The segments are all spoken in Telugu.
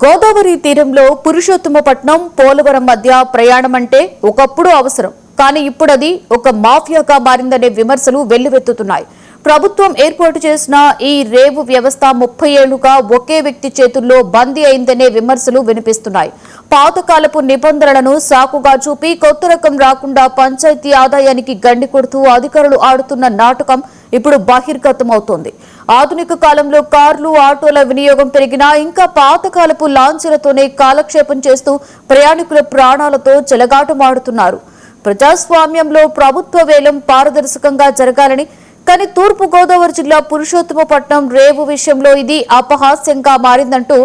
గోదావరి తీరంలో పురుషోత్తమపట్నం పోలవరం మధ్య ప్రయాణం అంటే ఒకప్పుడు అవసరం, కానీ ఇప్పుడు అది ఒక మాఫియాగా మారిందనే విమర్శలు వెల్లువెత్తుతున్నాయి. ప్రభుత్వం ఏర్పాటు చేసిన ఈ రేవు వ్యవస్థ 30 ఏళ్లుగా ఒకే వ్యక్తి చేతుల్లో బందీ అయిందనే విమర్శలు వినిపిస్తున్నాయి. పాతకాలపు నిబంధనలను సాకుగా చూపి కొత్త రకం రాకుండా పంచాయతీ ఆదాయానికి గండి కొడుతూ అధికారులు ఆడుతున్న నాటకం ఇప్పుడు బహిర్గతమవుతోంది. ఆధునిక కాలంలో కార్లు, ఆటోల వినియోగం పెరిగినా ఇంకా పాతకాలపు లాంఛీలతోనే కాలక్షేపం చేస్తూ ప్రయాణికుల ప్రాణాలతో చెలగాటమాడుతున్నారు. ప్రజాస్వామ్యంలో ప్రభుత్వ వేలం పారదర్శకంగా జరగాలని, కానీ తూర్పు గోదావరి జిల్లా పురుషోత్తమపట్నం రేవు విషయంలో ఇది అపహాస్యంగా మారిందంటూ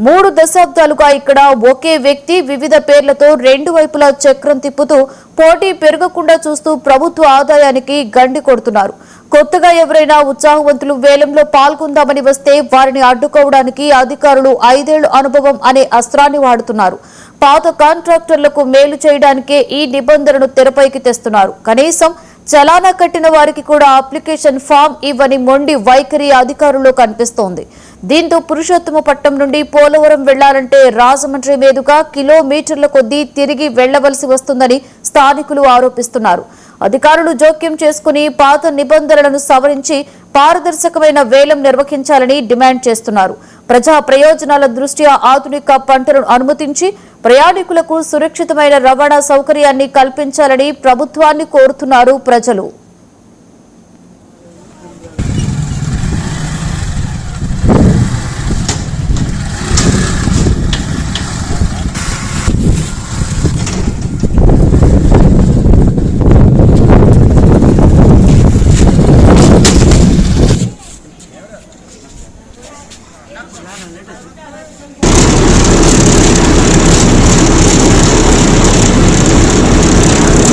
3 దశాబ్దాలుగా ఇక్కడ ఒకే వ్యక్తి వివిధ పేర్లతో 2 వైపులా చక్రం తిప్పుతూ పోటీ పెరగకుండా చూస్తూ ప్రభుత్వ ఆదాయానికి గండి కొడుతున్నారు. కొత్తగా ఎవరైనా ఉత్సాహవంతులు వేలంలో పాల్గొందామని వస్తే వారిని అడ్డుకోవడానికి అధికారులు 5 ఏళ్ల అనుభవం అనే అస్త్రాన్ని వాడుతున్నారు. పాత కాంట్రాక్టర్లకు మేలు చేయడానికే ఈ నిబంధనను తెరపైకి తెస్తున్నారు. కనీసం చలానా కట్టిన వారికి కూడా అప్లికేషన్ ఫామ్ ఇవ్వని మొండి వైఖరి అధికారుల్లో కనిపిస్తోంది. దీంతో పురుషోత్తమపట్నం నుండి పోలవరం వెళ్లాలంటే రాజమండ్రి మీదుగా కిలోమీటర్ల కొద్దీ తిరిగి వెళ్లవలసి వస్తుందని స్థానికులు ఆరోపిస్తున్నారు. అధికారులు జోక్యం చేసుకుని పాత నిబంధనలను సవరించి పారదర్శకమైన వేలం నిర్వహించాలని డిమాండ్ చేస్తున్నారు. ప్రజా ప్రయోజనాల దృష్ట్యా ఆధునిక పంటలను అనుమతించి ప్రయాణికులకు సురక్షితమైన రవాణా సౌకర్యాన్ని కల్పించాలని ప్రభుత్వాన్ని కోరుతున్నారు ప్రజలు.